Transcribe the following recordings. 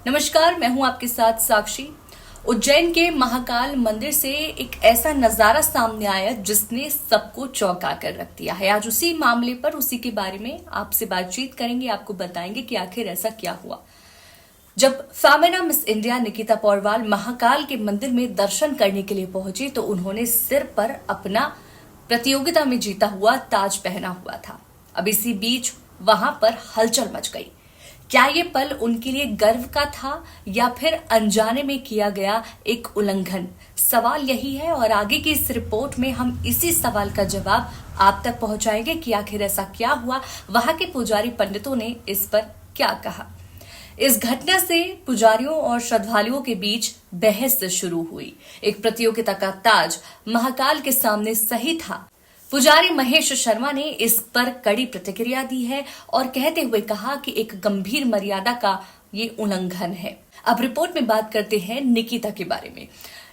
नमस्कार, मैं हूं आपके साथ साक्षी। उज्जैन के महाकाल मंदिर से एक ऐसा नजारा सामने आया जिसने सबको चौंका कर रख दिया है। आज उसी मामले पर, उसी के बारे में आपसे बातचीत करेंगे, आपको बताएंगे कि आखिर ऐसा क्या हुआ। जब फेमिना मिस इंडिया निकिता पौरवाल महाकाल के मंदिर में दर्शन करने के लिए पहुंची तो उन्होंने सिर पर अपना प्रतियोगिता में जीता हुआ ताज पहना हुआ था। अब इसी बीच वहां पर हलचल मच गई। क्या ये पल उनके लिए गर्व का था या फिर अनजाने में किया गया एक उल्लंघन? सवाल यही है और आगे की इस रिपोर्ट में हम इसी सवाल का जवाब आप तक पहुंचाएंगे कि आखिर ऐसा क्या हुआ, वहां के पुजारी पंडितों ने इस पर क्या कहा। इस घटना से पुजारियों और श्रद्धालुओं के बीच बहस शुरू हुई। एक प्रतियोगिता का ताज महाकाल के सामने सही था। पुजारी महेश शर्मा ने इस पर कड़ी प्रतिक्रिया दी है और कहते हुए कहा कि एक गंभीर मर्यादा का ये उल्लंघन है। अब रिपोर्ट में बात करते हैं निकिता के बारे में।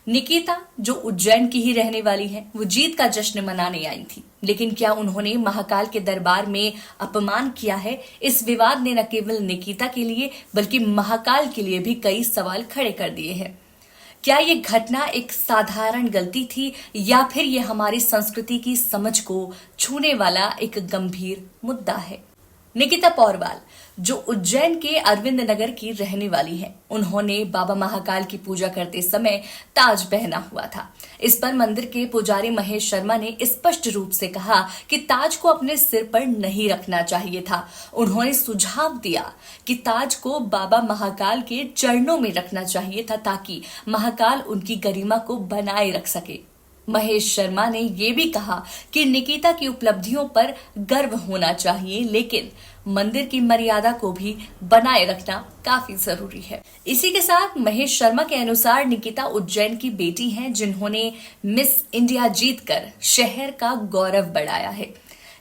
निकिता जो उज्जैन की ही रहने वाली है, वो जीत का जश्न मनाने आई थी। लेकिन क्या उन्होंने महाकाल के दरबार में अपमान किया है? इस विवाद ने न केवल निकिता के लिए बल्कि महाकाल के लिए भी कई सवाल खड़े कर दिए हैं। क्या ये घटना एक साधारण गलती थी या फिर ये हमारी संस्कृति की समझ को छूने वाला एक गंभीर मुद्दा है? निकिता पौरवाल जो उज्जैन के अरविंद नगर की रहने वाली है, उन्होंने बाबा महाकाल की पूजा करते समय ताज पहना हुआ था। इस पर मंदिर के पुजारी महेश शर्मा ने स्पष्ट रूप से कहा कि ताज को अपने सिर पर नहीं रखना चाहिए था। उन्होंने सुझाव दिया कि ताज को बाबा महाकाल के चरणों में रखना चाहिए था ताकि महाकाल उनकी गरिमा को बनाए रख सके। महेश शर्मा ने यह भी कहा कि निकिता की उपलब्धियों पर गर्व होना चाहिए, लेकिन मंदिर की मर्यादा को भी बनाए रखना काफी जरूरी है। इसी के साथ महेश शर्मा के अनुसार निकिता उज्जैन की बेटी हैं जिन्होंने मिस इंडिया जीतकर शहर का गौरव बढ़ाया है।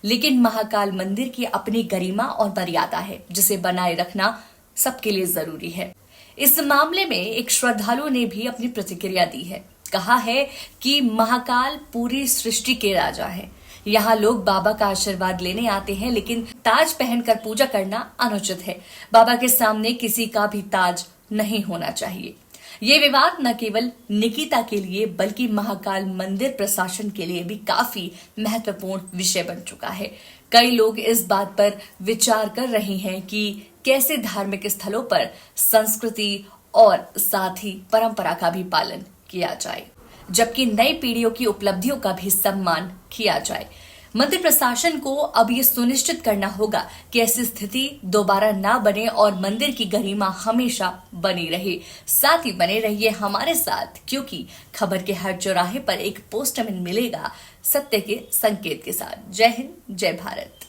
लेकिन महाकाल मंदिर की अपनी गरिमा और मर्यादा है जिसे बनाए रखना सबके लिए जरूरी है। इस मामले में एक श्रद्धालु ने भी अपनी प्रतिक्रिया दी है। कहा है कि महाकाल पूरी सृष्टि के राजा हैं। यहाँ लोग बाबा का आशीर्वाद लेने आते हैं, लेकिन ताज पहनकर पूजा करना अनुचित है। बाबा के सामने किसी का भी ताज नहीं होना चाहिए। ये विवाद न केवल निकिता के लिए बल्कि महाकाल मंदिर प्रशासन के लिए भी काफी महत्वपूर्ण विषय बन चुका है। कई लोग इस बात पर विचार कर रहे हैं कि कैसे धार्मिक स्थलों पर संस्कृति और साथ ही परंपरा का भी पालन किया जाए, जबकि नई पीढ़ियों की उपलब्धियों का भी सम्मान किया जाए। मंदिर प्रशासन को अब ये सुनिश्चित करना होगा कि ऐसी स्थिति दोबारा ना बने और मंदिर की गरिमा हमेशा बनी रहे। साथ ही बने रहिए हमारे साथ, क्योंकि खबर के हर चौराहे पर एक पोस्टमैन मिलेगा सत्य के संकेत के साथ। जय हिंद, जय भारत।